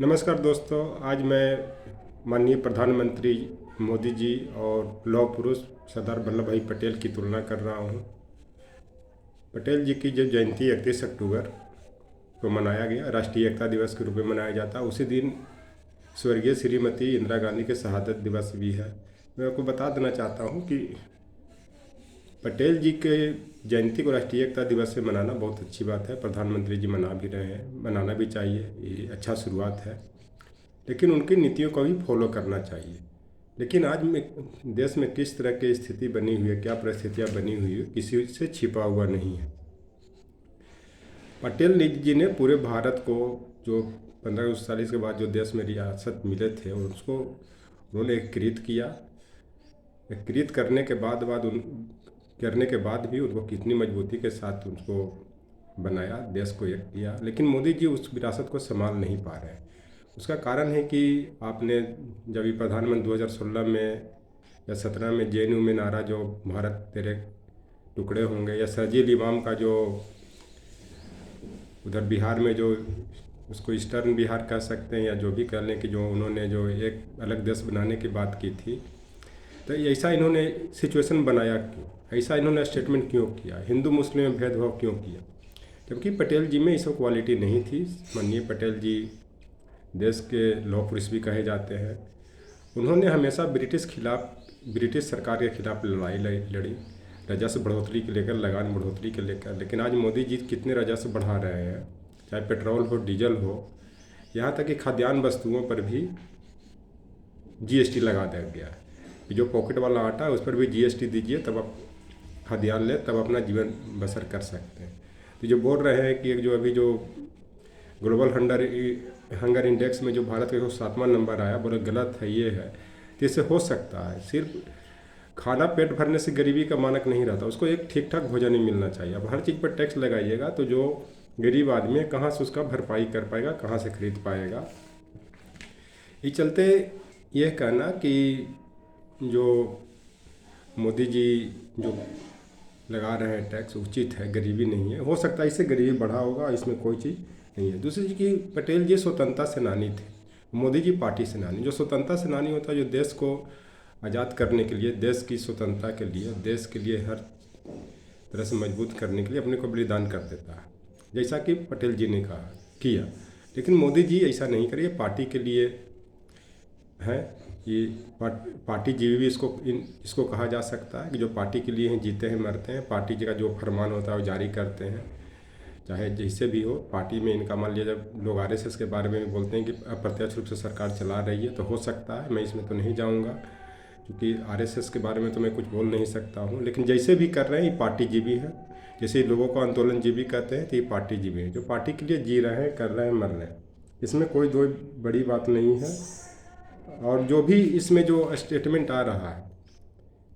नमस्कार दोस्तों। आज मैं माननीय प्रधानमंत्री मोदी जी और लौह पुरुष सरदार वल्लभ भाई पटेल की तुलना कर रहा हूँ। पटेल जी की जो जयंती 31 अक्टूबर को मनाया गया, राष्ट्रीय एकता दिवस के रूप में मनाया जाता है। उसी दिन स्वर्गीय श्रीमती इंदिरा गांधी के शहादत दिवस भी है। मैं आपको बता देना चाहता हूँ कि पटेल जी के जयंती को राष्ट्रीय एकता दिवस से मनाना बहुत अच्छी बात है। प्रधानमंत्री जी मना भी रहे हैं, मनाना भी चाहिए, ये अच्छा शुरुआत है। लेकिन उनकी नीतियों को भी फॉलो करना चाहिए। लेकिन आज में देश में किस तरह की स्थिति बनी हुई है, क्या परिस्थितियां बनी हुई है, किसी से छिपा हुआ नहीं है। पटेल जी ने पूरे भारत को जो 15 अगस्त के बाद जो देश में रियासत मिले थे उसको उन्होंने एकीकृत किया। एकीकृत करने के बाद भी उनको कितनी मजबूती के साथ उनको बनाया, देश को एक किया। लेकिन मोदी जी उस विरासत को संभाल नहीं पा रहे हैं। उसका कारण है कि आपने जब ये प्रधानमंत्री 2016 में या 17 में जेएनयू में नारा जो भारत तेरे टुकड़े होंगे, या शर्जील इमाम का जो उधर बिहार में जो उसको ईस्टर्न बिहार कह सकते हैं या जो भी कह लें, कि जो उन्होंने जो एक अलग देश बनाने की बात की थी, तो ऐसा इन्होंने सिचुएशन बनाया क्यों, ऐसा इन्होंने स्टेटमेंट क्यों किया, हिंदू मुस्लिम में भेदभाव क्यों किया? जबकि पटेल जी में ये सब क्वालिटी नहीं थी। माननीय पटेल जी देश के लौह पुरुष भी कहे जाते हैं। उन्होंने हमेशा ब्रिटिश सरकार के खिलाफ लड़ाई लड़ी, राजस्व बढ़ोतरी के लेकर, लगान बढ़ोतरी के लेकर। लेकिन आज मोदी जी कितने राजस्व बढ़ा रहे हैं, चाहे पेट्रोल हो, डीजल हो, यहाँ तक कि खाद्यान्न वस्तुओं पर भी जीएसटी लगा दिया गया है कि जो पॉकेट वाला आटा है उस पर भी जीएसटी दीजिए, तब आप खाद्यान्न ले, तब अपना जीवन बसर कर सकते हैं। तो जो बोल रहे हैं कि एक जो अभी जो ग्लोबल हंगर इंडेक्स में जो भारत का 107वां नंबर आया, बोले गलत है, ये है। तो इससे हो सकता है, सिर्फ खाना पेट भरने से गरीबी का मानक नहीं रहता, उसको एक ठीक ठाक भोजन ही मिलना चाहिए। अब हर चीज़ पर टैक्स लगाइएगा तो जो गरीब आदमी है कहाँ से उसका भरपाई कर पाएगा, कहाँ से खरीद पाएगा। ये चलते यह कहना कि जो मोदी जी जो लगा रहे हैं टैक्स उचित है, गरीबी नहीं है। हो सकता है इससे गरीबी बढ़ा होगा, इसमें कोई चीज़ नहीं है। दूसरी चीज़ कि पटेल जी स्वतंत्रता सेनानी थे, मोदी जी पार्टी सेनानी। जो स्वतंत्रता सेनानी होता है, जो देश को आज़ाद करने के लिए, देश की स्वतंत्रता के लिए, देश के लिए हर तरह से मजबूत करने के लिए अपने को बलिदान कर देता है, जैसा कि पटेल जी ने कहा किया। लेकिन मोदी जी ऐसा नहीं करिए, पार्टी के लिए है। ये पार्टी जीवी भी इसको कहा जा सकता है कि जो पार्टी के लिए जीते हैं, मरते हैं। पार्टी जी का जो फरमान होता है वो जारी करते हैं, चाहे जैसे भी हो। पार्टी में इनका मान लिया, जब लोग आरएसएस के बारे में बोलते हैं कि अप्रत्यक्ष रूप से सरकार चला रही है, तो हो सकता है, मैं इसमें तो नहीं जाऊंगा क्योंकि आरएसएस के बारे में तो मैं कुछ बोल नहीं सकता हूँ। लेकिन जैसे भी कर रहे हैं ये पार्टी जीवी है। जैसे लोगों को आंदोलन जीवी कहते हैं, तो ये पार्टी जीवी है, जो पार्टी के लिए जी रहे हैं, कर रहे हैं, मर रहे हैं। इसमें कोई दो बड़ी बात नहीं है। और जो भी इसमें जो स्टेटमेंट आ रहा है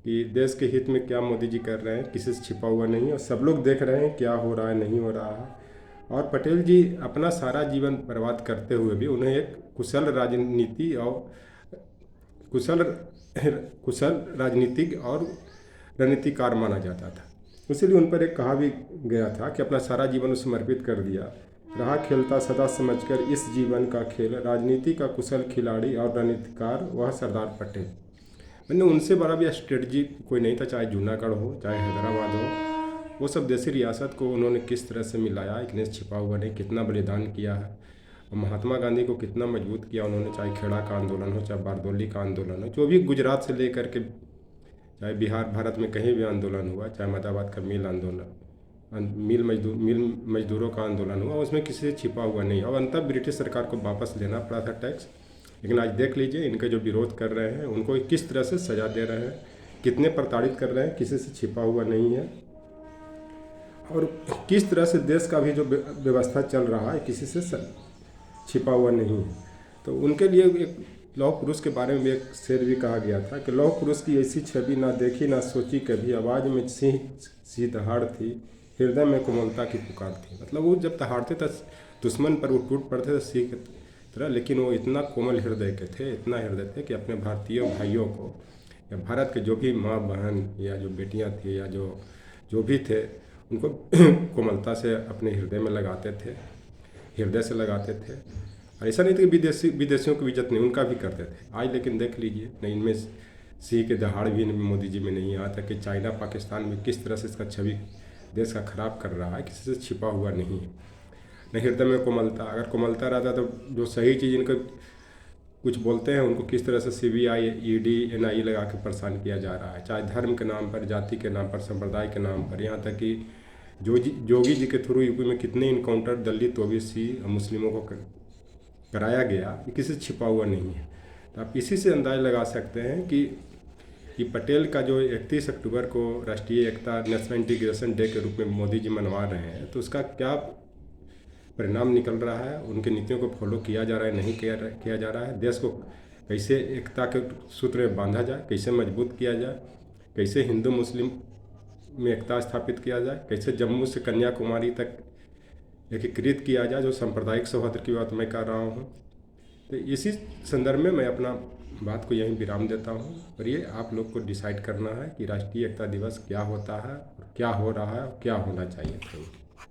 कि देश के हित में क्या मोदी जी कर रहे हैं, किसी से छिपा हुआ नहीं है, और सब लोग देख रहे हैं क्या हो रहा है, नहीं हो रहा है। और पटेल जी अपना सारा जीवन बर्बाद करते हुए भी उन्हें एक कुशल राजनीति और कुशल कुशल राजनीतिक और रणनीतिकार माना जाता था। इसीलिए उन पर एक कहा भी गया था कि अपना सारा जीवन समर्पित कर दिया, रहा खेलता सदा समझकर इस जीवन का खेल, राजनीति का कुशल खिलाड़ी और रणनीतिकार वह सरदार पटेल। मैंने उनसे बड़ा भी स्ट्रेटजी कोई नहीं था, चाहे जूनागढ़ हो, चाहे हैदराबाद हो। वो सब देसी रियासत को उन्होंने किस तरह से मिलाया, इतने छिपा हुआ नहीं, कितना बलिदान किया है। और महात्मा गांधी को कितना मजबूत किया उन्होंने, चाहे खेड़ा का आंदोलन हो, चाहे बारदौली का आंदोलन हो, जो भी गुजरात से लेकर के चाहे बिहार भारत में कहीं भी आंदोलन हुआ, चाहे मदाबाद का मिल मजदूरों का आंदोलन हुआ, उसमें किसी से छिपा हुआ नहीं। और अंततः ब्रिटिश सरकार को वापस लेना पड़ा था टैक्स। लेकिन आज देख लीजिए, इनके जो विरोध कर रहे हैं उनको किस तरह से सजा दे रहे हैं, कितने प्रताड़ित कर रहे हैं, किसी से छिपा हुआ नहीं है। और किस तरह से देश का भी जो व्यवस्था चल रहा है किसी से छिपा हुआ नहीं है। तो उनके लिए एक लौह पुरुष के बारे में भी एक शेर भी कहा गया था कि लौह पुरुष की ऐसी छवि ना देखी ना सोची कभी, आवाज़ में सिंह सी दहाड़ थी, हृदय में कोमलता की पुकार थी। मतलब वो जब दहाड़ते थे दुश्मन पर, वो टूट पड़ते थे सिंह की तरह, लेकिन वो इतना कोमल हृदय के थे, इतना हृदय थे कि अपने भारतीय भाइयों को, या भारत के जो भी माँ बहन या जो बेटियाँ थी या जो भी थे, उनको कोमलता से अपने हृदय में लगाते थे, हृदय से लगाते थे। और ऐसा नहीं था कि विदेशियों की इज्जत नहीं, उनका भी करते थे। आज लेकिन देख लीजिए नहीं, इनमें सिंह के दहाड़ भी मोदी जी में नहीं आता कि चाइना पाकिस्तान में किस तरह से इसका छवि देश का खराब कर रहा है, किसी से छिपा हुआ नहीं है। न हृदय में कोमलता, अगर कोमलता रहता तो जो सही चीज़ इनको कुछ बोलते हैं उनको किस तरह से CBI ED NIA लगा के परेशान किया जा रहा है, चाहे धर्म के नाम पर, जाति के नाम पर, संप्रदाय के नाम पर। यहाँ तक कि जोगी जी के थ्रू यूपी में कितने इनकाउंटर दलित OBC मुस्लिमों को कराया गया, ये किसी से छिपा हुआ नहीं है। तो आप इसी से अंदाज़ लगा सकते हैं कि पटेल का जो 31 अक्टूबर को राष्ट्रीय एकता नेशनल इंटीग्रेशन डे के रूप में मोदी जी मनवा रहे हैं, तो उसका क्या परिणाम निकल रहा है, उनकी नीतियों को फॉलो किया जा रहा है, नहीं किया जा रहा है, देश को कैसे एकता के सूत्र में बांधा जाए, कैसे मजबूत किया जाए, कैसे हिंदू मुस्लिम में एकता स्थापित किया जाए, कैसे जम्मू से कन्याकुमारी तक एकीकृत किया जाए, जो सांप्रदायिक सौहार्द की बात मैं कर रहा हूँ। तो इसी संदर्भ में मैं अपना बात को यहीं विराम देता हूँ। और ये आप लोग को डिसाइड करना है कि राष्ट्रीय एकता दिवस क्या होता है, क्या हो रहा है और क्या होना चाहिए।